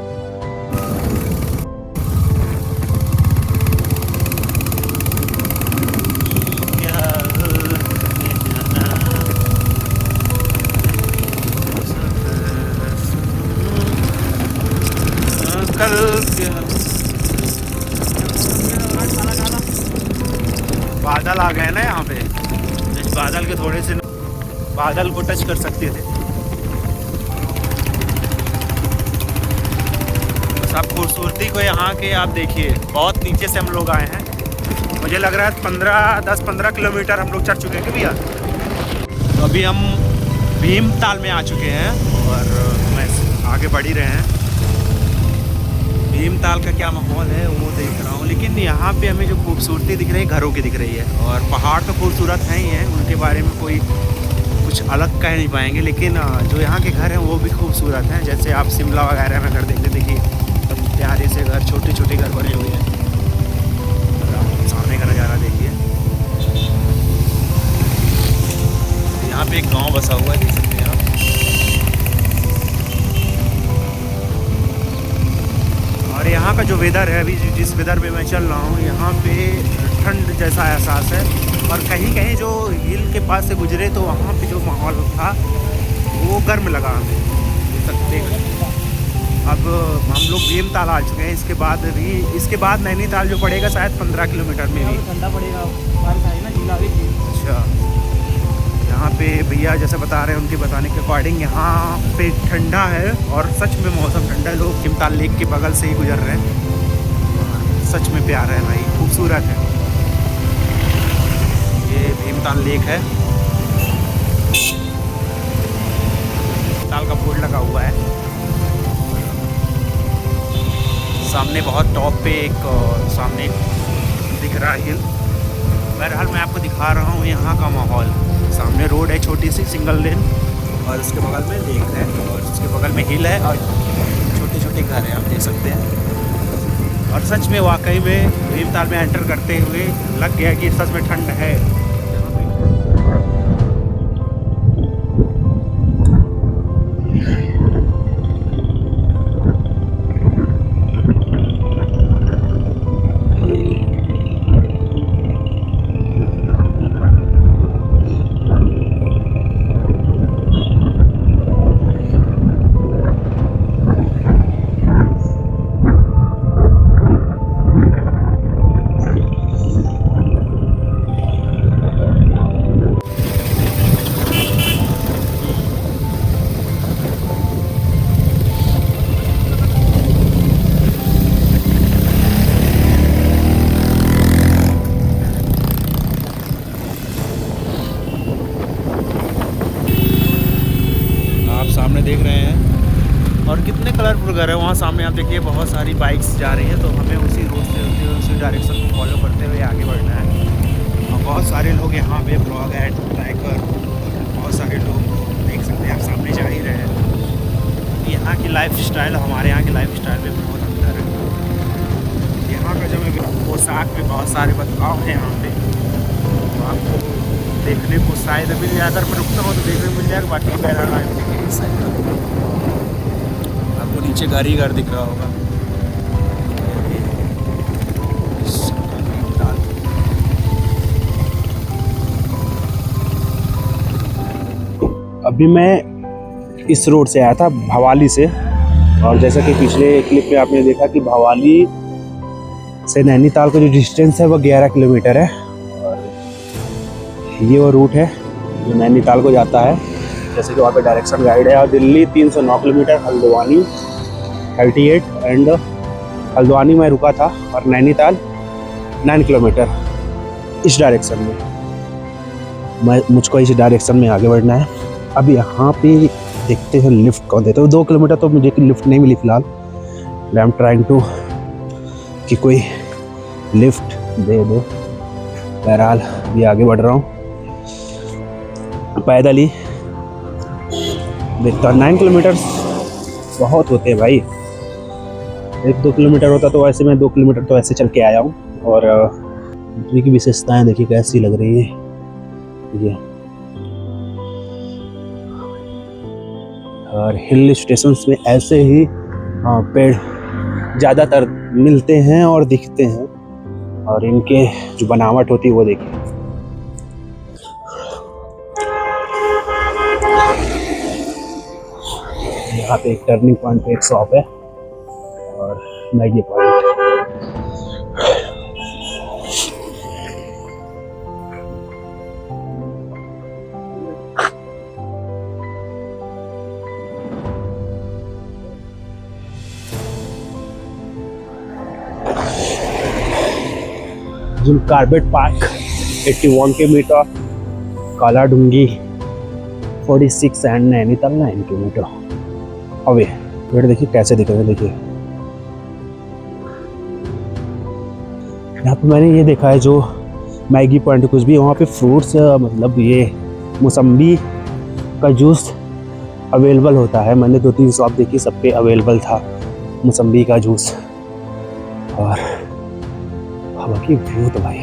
बादल आ गए ना यहाँ पे, इस बादल के थोड़े से बादल को टच कर सकते थे। बस आप खूबसूरती को यहाँ के आप देखिए, बहुत नीचे से हम लोग आए हैं। मुझे लग रहा है 10-15 किलोमीटर हम लोग चढ़ चुके हैं भैया। तो अभी हम भीमताल में आ चुके हैं और मैं आगे बढ़ ही रहे हैं। भीमताल का क्या माहौल है वो देख रहा हूँ, लेकिन यहाँ पे हमें जो खूबसूरती दिख रही है घरों की दिख रही है। और पहाड़ तो खूबसूरत हैं ही हैं, उनके बारे में कोई कुछ अलग कह नहीं पाएंगे, लेकिन जो यहाँ के घर हैं वो भी खूबसूरत हैं। जैसे आप शिमला वगैरह में घर देखते, देखिए एकदम प्यारे से घर, छोटे छोटे घर बने हुए हैं। सामने का नज़ारा देखिए, यहाँ पे एक गाँव बसा हुआ है, देख सकते हैं आप। और यहाँ का जो वेदर है, अभी जिस वेदर में मैं चल रहा हूँ, यहाँ पे ठंड जैसा एहसास है। और कहीं कहीं जो हिल के पास से गुजरे तो वहाँ पे जो माहौल था वो गर्म लगा हमें, देख सकते हैं। अब हम लोग भीमताल आ चुके हैं, इसके बाद नैनीताल जो पड़ेगा शायद 15 किलोमीटर में भी ठंडा पड़ेगा, बारिश आई ना, झीला भी थी। अच्छा, यहाँ पे भैया जैसे बता रहे हैं, उनके बताने के अकॉर्डिंग यहाँ पे ठंडा है और सच में मौसम ठंडा है। लोग भीमताल लेक के बगल से ही गुजर रहे हैं, सच में प्यारा है भाई, खूबसूरत है। ये भीमताल लेक है, भीमताल का बोर्ड लगा हुआ है। सामने बहुत टॉप पे एक सामने दिख रहा है हिल। बहरहाल मैं आपको दिखा रहा हूँ यहाँ का माहौल। सामने रोड है छोटी सी सिंगल लेन, और उसके बगल में लेक है, और उसके बगल में हिल है, और छोटे छोटे घर हैं, आप देख सकते हैं। और सच में वाकई में भीमताल में एंटर करते हुए लग गया कि सच में ठंड है। सामने देख रहे हैं, और कितने कलरफुल घर है वहाँ सामने। आप देखिए बहुत सारी बाइक्स जा रही हैं, तो हमें उसी रोड से उसी डायरेक्शन को फॉलो करते हुए आगे बढ़ना है। और बहुत सारे लोग यहाँ पे ब्लॉग एड ट्रैकर, बहुत सारे लोग देख सकते हैं, आप सामने जा ही रहे हैं। यहाँ की लाइफ स्टाइल हमारे यहाँ की लाइफ स्टाइल में बहुत अंतर है। यहाँ का जो पोशाक में बहुत सारे बदलाव हैं यहाँ पे, तो आपको देखने को शायद अभी अगर मैं रुकना हो तो देखने को मिल जाएगा। बाकी बहरहाल आपको नीचे घर ही घर दिख रहा होगा। अभी मैं इस रोड से आया था भवाली से, और जैसा कि पिछले क्लिप में आपने देखा कि भवाली से नैनीताल का जो डिस्टेंस है वो 11 किलोमीटर है। और ये वो रूट है ये नैनीताल को जाता है, जैसे कि वहाँ पे डायरेक्शन गाइड है। और दिल्ली 309 किलोमीटर, हल्द्वानी 38 एंड हल्द्वानी में रुका था, और नैनीताल 9 किलोमीटर इस डायरेक्शन में। मुझको इस डायरेक्शन में आगे बढ़ना है। अब यहाँ पे देखते हैं लिफ्ट कौन देता है। 2 किलोमीटर तो मुझे लिफ्ट नहीं मिली फिलहाल। आई एम ट्राइंग टू कि कोई लिफ्ट दे दो। बहरहाल भी आगे बढ़ रहा हूँ पैदल ही। देखता 9 किलोमीटर बहुत होते हैं भाई। 1-2 किलोमीटर होता तो वैसे मैं 2 किलोमीटर तो ऐसे चल के आया हूँ। और ट्री की विशेषताएं देखिए कैसी लग रही है ये। और हिल स्टेशंस में ऐसे ही पेड़ ज़्यादातर मिलते हैं और दिखते हैं, और इनके जो बनावट होती है वो देखिए। यहाँ पे एक टर्निंग पॉइंट पे एक शॉप है और Maggi point. Corbett park 81 kilometre, Kaladhungi 46 and Nainital 9 kilometre away. पेड़ देखिए कैसे दिख रहे हैं। देखिए यहाँ पे मैंने ये देखा है जो मैगी पॉइंट कुछ भी, वहाँ पे फ्रूट्स मतलब ये मौसम्बी का जूस अवेलेबल होता है। मैंने 2-3 शॉप देखी, सब पे अवेलेबल था मौसम्बी का जूस। और हवा की व्यू तो भाई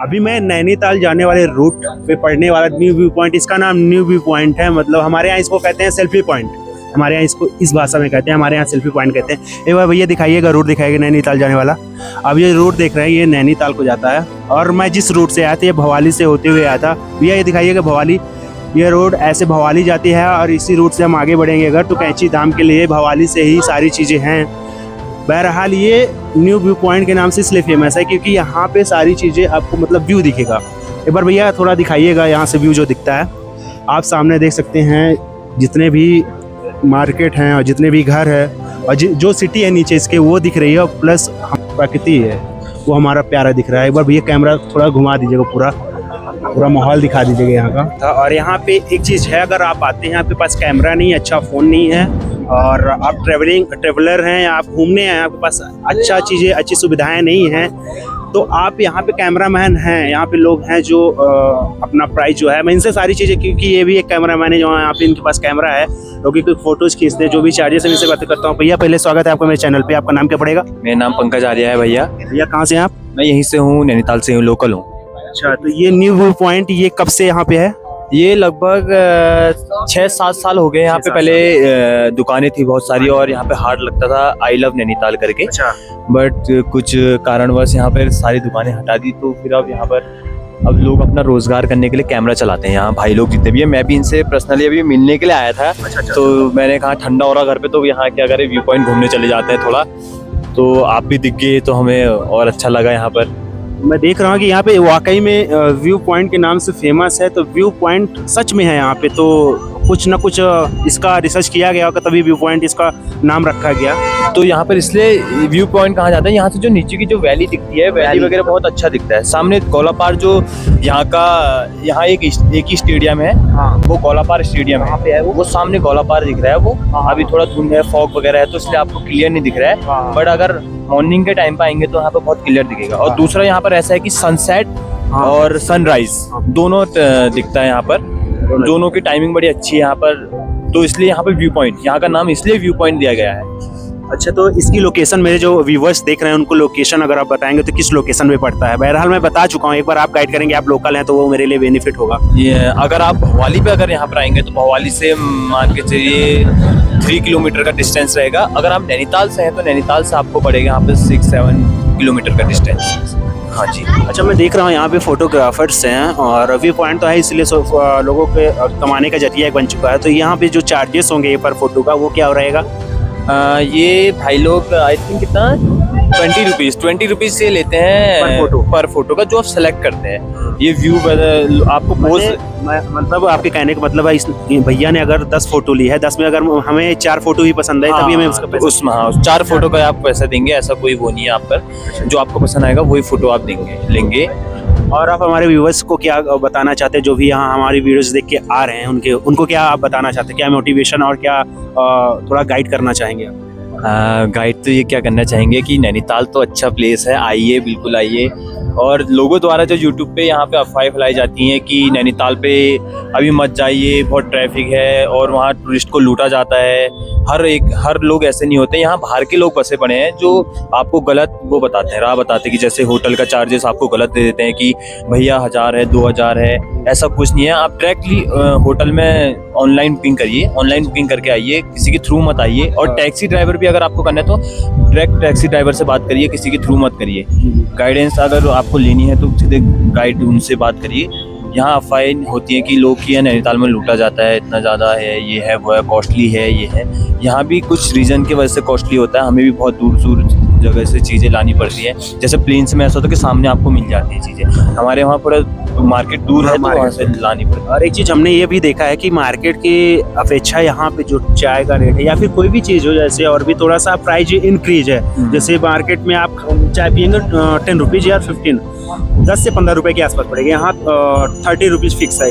अभी मैं नैनीताल जाने वाले रूट पे पड़ने वाला न्यू व्यू पॉइंट। इसका नाम न्यू व्यू पॉइंट है। मतलब हमारे यहाँ इसको कहते हैं सेल्फी पॉइंट। हमारे यहाँ इसको इस भाषा में कहते हैं, हमारे यहाँ सेल्फी पॉइंट कहते हैं। एक बार भैया दिखाइएगा, रूट दिखाइएगा नैनीताल जाने वाला। अब ये रूट देख रहे हैं, ये नैनीताल को जाता है। और मैं जिस रूट से आया था, ये भवाली से होते हुए आया था। भैया ये दिखाइएगा भवाली, ये रोड ऐसे भवाली जाती है। और इसी रूट से हम आगे बढ़ेंगे अगर तो कैंची धाम के लिए भवाली से ही सारी चीज़ें हैं। बहरहाल ये न्यू व्यू पॉइंट के नाम से इसलिए फेमस है क्योंकि यहाँ पे सारी चीज़ें आपको मतलब व्यू दिखेगा। एक बार भैया थोड़ा दिखाइएगा यहाँ से व्यू जो दिखता है। आप सामने देख सकते हैं जितने भी मार्केट हैं और जितने भी घर है और जो सिटी है नीचे इसके वो दिख रही है। और प्लस प्रकृति है वो हमारा प्यारा दिख रहा है। एक बार भैया कैमरा थोड़ा घुमा दीजिएगा, पूरा माहौल दिखा दीजिएगा यहाँ का। और यहाँ पे एक चीज़ है, अगर आप आते हैं आपके पास कैमरा नहीं, अच्छा फ़ोन नहीं है और आप ट्रेवलर हैं या आप घूमने हैं, आपके पास अच्छा चीज़ें अच्छी सुविधाएं नहीं हैं, तो आप यहाँ पे कैमरामैन हैं, यहाँ पे लोग हैं जो अपना प्राइस जो है, मैं इनसे सारी चीज़ें, क्योंकि ये भी एक कैमरामैन है जो यहाँ पे इनके पास कैमरा है, क्योंकि कोई फोटोज़ खींचते हैं, जो भी चार्जेस है इनसे बातें करता हूँ। भैया पहले स्वागत है आपका मेरे चैनल पे। आपका नाम क्या पड़ेगा? मेरा नाम पंकज आर्या है भैया। भैया कहाँ से हैं आप? मैं यहीं से हूँ, नैनीताल से हूँ, लोकल हूँ। अच्छा, तो ये न्यू व्यू पॉइंट ये कब से यहाँ पे है? ये लगभग 6-7 साल हो गए। यहाँ पे पहले दुकानें थी बहुत सारी और यहाँ पे हाट लगता था आई लव नैनीताल करके। अच्छा। बट कुछ कारणवश यहाँ पर सारी दुकानें हटा दी, तो फिर अब यहाँ पर अब लोग अपना रोजगार करने के लिए कैमरा चलाते हैं। यहाँ भाई लोग जितने भी हैं, मैं भी इनसे पर्सनली अभी मिलने के लिए आया था। तो मैंने कहा ठंडा हो रहा घर पे, तो यहाँ क्या करें, व्यू पॉइंट घूमने चले जाते हैं थोड़ा। तो आप भी दिख गए तो हमें और अच्छा लगा यहाँ पर। मैं देख रहा हूँ कि यहाँ पे वाकई में व्यू पॉइंट के नाम से फेमस है, तो व्यू पॉइंट सच में है यहाँ पे, तो कुछ ना कुछ इसका रिसर्च किया गया होगा तभी व्यू पॉइंट इसका नाम रखा गया। तो यहाँ पर इसलिए व्यू पॉइंट कहा जाता है। यहाँ से जो नीचे की जो वैली दिखती है, वैली वगैरह बहुत अच्छा दिखता है। सामने गोलापार जो यहाँ एक ही स्टेडियम है, हाँ, वो गोलापार स्टेडियम है पे है, वो सामने गोलापार दिख रहा है। वो अभी थोड़ा धुंध है, फॉग वगैरह है, तो इसलिए आपको क्लियर नहीं दिख रहा है। बट अगर मॉर्निंग के टाइम पे आएंगे तो यहाँ पे बहुत क्लियर दिखेगा। और दूसरा यहाँ पर ऐसा है कि सनसेट और सनराइज दोनों दिखता है यहाँ पर, दोनों की टाइमिंग बड़ी अच्छी है यहाँ पर, तो इसलिए यहाँ पर व्यू पॉइंट, यहाँ का नाम इसलिए व्यू पॉइंट दिया गया है। अच्छा, तो इसकी लोकेशन, मेरे जो व्यूवर्स देख रहे हैं उनको लोकेशन अगर आप बताएंगे तो किस लोकेशन में पड़ता है? बहरहाल मैं बता चुका हूँ, एक बार आप गाइड करेंगे, आप लोकल हैं तो वो मेरे लिए बेनिफिट होगा। ये अगर आप भवाली पे अगर यहाँ पर आएंगे तो भवाली से मान के चलिए 3 किलोमीटर का डिस्टेंस रहेगा। अगर आप नैनीताल से हैं तो नैनीताल से आपको पड़ेगा यहाँ पे 6-7 किलोमीटर का डिस्टेंस। हाँ जी। अच्छा, मैं देख रहा हूँ यहाँ पे फोटोग्राफर्स हैं और व्यू पॉइंट तो है, इसलिए लोगों के कमाने का जरिया एक बन चुका है। तो यहाँ पे जो चार्जेस होंगे पर फोटो का वो क्या रहेगा? ये भाई लोग आई थिंक कितना 20 रुपीज़ से लेते हैं पर फोटो का, जो आप सेलेक्ट करते हैं। ये व्यू आपको पोज मतलब आपके कहने का मतलब है इस भैया ने अगर 10 फोटो ली है, 10 में अगर हमें 4 फोटो ही पसंद है तभी हमें उसका पैसा उसमें 4 फोटो का आप पैसा देंगे, ऐसा कोई वो नहीं है आप पर। जो आपको पसंद आएगा वही फोटो आप लेंगे। और आप हमारे व्यूवर्स को क्या बताना चाहते हैं जो भी यहाँ हमारी वीडियोस देख के आ रहे हैं, उनको क्या आप बताना चाहते हैं, क्या मोटिवेशन और क्या थोड़ा गाइड करना चाहेंगे आप? गाइड तो ये क्या करना चाहेंगे कि नैनीताल तो अच्छा प्लेस है, आइए, बिल्कुल आइए। और लोगों द्वारा जो यूट्यूब पे यहाँ पे अफवाहें फैलाई जाती हैं कि नैनीताल पे अभी मत जाइए, बहुत ट्रैफिक है और वहाँ टूरिस्ट को लूटा जाता है। हर लोग ऐसे नहीं होते, यहाँ बाहर के लोग बसे पड़े हैं जो आपको गलत वो बताते हैं, राह बताते हैं कि जैसे होटल का चार्जेस आपको गलत दे देते हैं कि भैया 1000 है, 2000 है। ऐसा कुछ नहीं है, आप डायरेक्टली होटल में ऑनलाइन बुकिंग करिए, ऑनलाइन बुकिंग करके आइए, किसी के थ्रू मत आइए। और टैक्सी ड्राइवर भी अगर आपको करना है तो डायरेक्ट टैक्सी ड्राइवर से बात करिए, किसी के थ्रू मत करिए। गाइडेंस अगर आपको लेनी है तो सीधे गाइड उनसे बात करिए। यहाँ अफवाहें होती हैं कि लोग की नैनीताल में लूटा जाता है, इतना ज़्यादा है, ये है, वो है, कॉस्टली है, ये है। यहाँ भी कुछ रीज़न की वजह से कॉस्टली होता है, हमें भी बहुत दूर दूर जगह से चीज़ें लानी पड़ती है। जैसे प्लेन्स में ऐसा होता है कि सामने आपको मिल जाती है चीज़ें, हमारे वहाँ पूरा मार्केट दूर है तो वहाँ से लानी पड़ती है। और एक चीज़ हमने ये भी देखा है कि मार्केट की अपेक्षा यहाँ पे जो चाय का रेट है या फिर कोई भी चीज़ हो, जैसे और भी थोड़ा सा प्राइस इंक्रीज है। जैसे मार्केट में आप चाय पियेंगे 10 रुपीज़ या 10 से 15 रुपए के आसपास पड़ेगा। यहाँ 30 रुपीज़ फिक्स है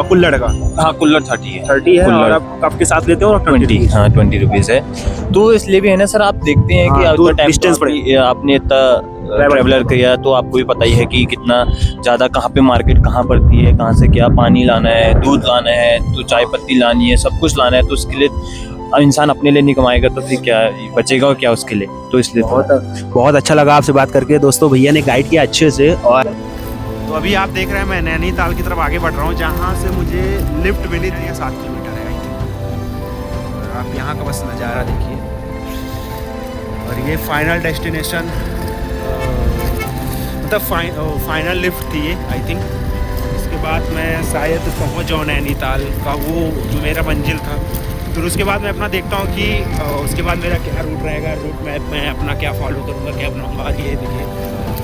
कुल्हड़ का। हाँ, कुल्हड़ 30 है। 30 है और आप कप के साथ लेते हो और 20, हाँ 20 रुपीज़ है। तो इसलिए भी है ना सर, आप देखते हैं कि आपने इतना ट्रैवलर किया तो आपको भी पता ही है कि कितना ज़्यादा कहाँ पे मार्केट कहाँ पड़ती है, कहाँ से क्या पानी लाना है, दूध लाना है, तो चाय पत्ती लानी है, सब कुछ लाना है। तो उसके लिए इंसान अपने लिए नहीं कमाएगा तो फिर क्या बचेगा और क्या उसके लिए। तो इसलिए बहुत अच्छा लगा आपसे बात करके दोस्तों। भैया ने गाइड किया अच्छे से। और तो अभी आप देख रहे हैं मैं नैनीताल की तरफ आगे बढ़ रहा हूँ, जहाँ से मुझे लिफ्ट मिली थी। 7 किलोमीटर है और आप यहाँ का बस नज़ारा देखिए। और ये फाइनल डेस्टिनेशन मतलब फाइनल लिफ्ट थी ये, आई थिंक। इसके बाद मैं शायद पहुँच जाऊँ नैनीताल का वो जो मेरा मंजिल था। फिर उसके बाद मैं अपना देखता हूँ कि उसके बाद मेरा क्या रूट रहेगा, रूट मैप में अपना क्या फॉलो करूँगा, क्या बनाऊँगा। ये देखिए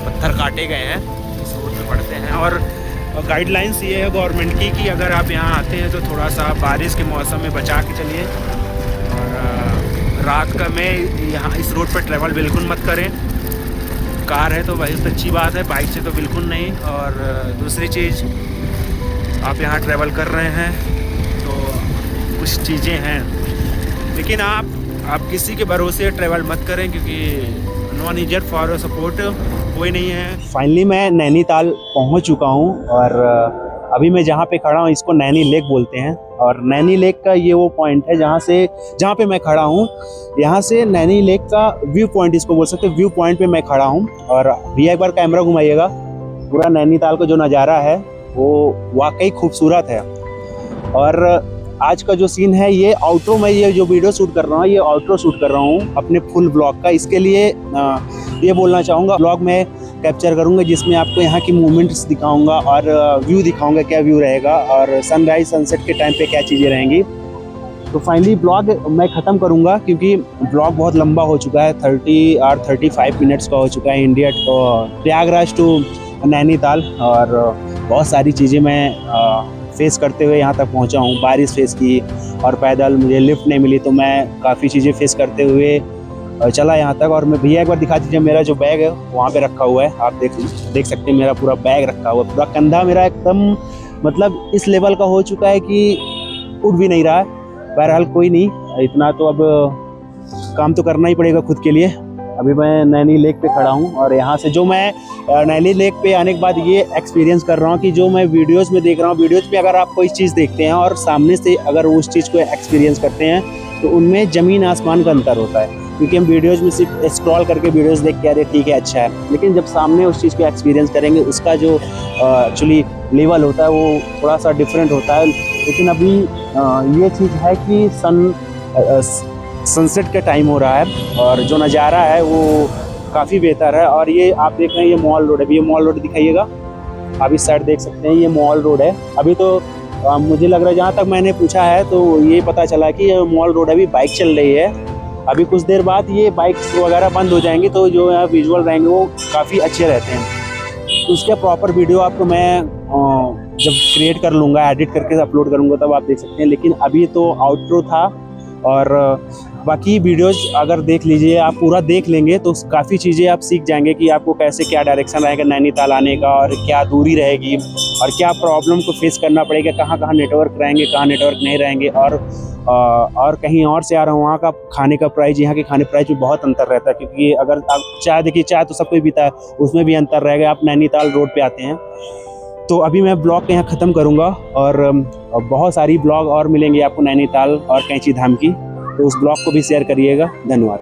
पत्थर काटे गए हैं, इस रोड पे पड़ते हैं। और गाइडलाइंस ये है गवर्नमेंट की कि अगर आप यहाँ आते हैं तो थोड़ा सा बारिश के मौसम में बचा के चलिए। और रात का में यहाँ इस रोड पर ट्रैवल बिल्कुल मत करें। कार है तो बहुत अच्छी बात है, बाइक से तो बिल्कुल नहीं। और दूसरी चीज़, आप यहाँ ट्रैवल कर रहे हैं तो कुछ चीज़ें हैं, लेकिन आप किसी के भरोसे ट्रैवल मत करें, क्योंकि नो नीजर फॉर सपोर्ट कोई नहीं है। फाइनली मैं नैनीताल पहुंच चुका हूं और अभी मैं जहां पे खड़ा हूं इसको नैनी लेक बोलते हैं। और नैनी लेक का ये वो पॉइंट है जहां पे मैं खड़ा हूं। यहाँ से नैनी लेक का व्यू पॉइंट इसको बोल सकते हैं, व्यू पॉइंट पे मैं खड़ा हूं। और भैया एक बार कैमरा घुमाइएगा। पूरा नैनीताल का जो नज़ारा है वो वाकई खूबसूरत है। और आज का जो सीन है ये आउटरो, मैं ये जो वीडियो शूट कर रहा हूँ ये आउटरो शूट कर रहा हूँ अपने फुल ब्लॉग का। इसके लिए ये बोलना चाहूँगा, ब्लॉग में कैप्चर करूँगा जिसमें आपको यहाँ की मूवमेंट्स दिखाऊँगा और व्यू दिखाऊँगा, क्या व्यू रहेगा और सनराइज सनसेट के टाइम पे क्या चीज़ें रहेंगी। तो फाइनली ब्लॉग मैं ख़त्म करूँगा क्योंकि ब्लॉग बहुत लंबा हो चुका है, 30 और 35 मिनट्स का हो चुका है। India Prayagraj to Nainital. और बहुत सारी चीज़ें मैं फेस करते हुए यहाँ तक पहुँचा हूँ। बारिश फेस की और पैदल, मुझे लिफ्ट नहीं मिली तो मैं काफ़ी चीज़ें फेस करते हुए चला यहाँ तक। और मैं भैया एक बार दिखा दीजिए, मेरा जो बैग है वहाँ पे रखा हुआ है, आप देख सकते हैं मेरा पूरा बैग रखा हुआ है। पूरा कंधा मेरा एकदम मतलब इस लेवल का हो चुका है कि उठ भी नहीं रहा है। बहरहाल कोई नहीं, इतना तो अब काम तो करना ही पड़ेगा खुद के लिए। अभी मैं नैनी लेक पे खड़ा हूँ और यहाँ से जो मैं नैनी लेक पे आने के बाद ये एक्सपीरियंस कर रहा हूँ कि जो मैं वीडियोस में देख रहा हूँ, वीडियोस में अगर आप कोई चीज़ देखते हैं और सामने से अगर उस चीज़ को एक्सपीरियंस करते हैं तो उनमें ज़मीन आसमान का अंतर होता है। क्योंकि हम वीडियोज़ में सिर्फ स्क्रॉल करके वीडियोज़ देख के अरे ठीक है अच्छा है, लेकिन जब सामने उस चीज़ को एक्सपीरियंस करेंगे उसका जो एक्चुअली लेवल होता है वो थोड़ा सा डिफरेंट होता है। लेकिन अभी ये चीज़ है कि सनसेट का टाइम हो रहा है और जो नज़ारा है वो काफ़ी बेहतर है। और ये आप देख रहे हैं, ये मॉल रोड है। अभी ये मॉल रोड दिखाइएगा, आप इस साइड देख सकते हैं, ये मॉल रोड है। अभी तो मुझे लग रहा है, जहाँ तक मैंने पूछा है तो ये पता चला कि ये मॉल रोड अभी बाइक चल रही है। अभी कुछ देर बाद ये बाइक्स वगैरह बंद हो जाएंगी, तो जो यहाँ विजुअल रहेंगे वो काफ़ी अच्छे रहते हैं। तो उसके प्रॉपर वीडियो आपको मैं जब क्रिएट कर लूँगा, एडिट करके अपलोड करूँगा, तब आप देख सकते हैं। लेकिन अभी तो आउटरो था, और बाकी वीडियोज़ अगर देख लीजिए, आप पूरा देख लेंगे तो काफ़ी चीज़ें आप सीख जाएंगे कि आपको कैसे, क्या डायरेक्शन रहेगा नैनीताल आने का, और क्या दूरी रहेगी, और क्या प्रॉब्लम को फेस करना पड़ेगा, कहाँ कहाँ नेटवर्क रहेंगे, कहाँ नेटवर्क नहीं रहेंगे। और कहीं और से आ रहा हूँ, वहाँ का खाने का प्राइस, यहाँ के खाने प्राइस में बहुत अंतर रहता है। क्योंकि अगर आप चाय देखिए, चाय तो सब कोई पीता है, उसमें भी अंतर रहेगा। आप नैनीताल रोड पे आते हैं। तो अभी मैं ब्लॉग को यहाँ ख़त्म करूँगा, और बहुत सारी ब्लॉग और मिलेंगे आपको नैनीताल और कैंची धाम की, तो उस ब्लॉग को भी शेयर करिएगा। धन्यवाद।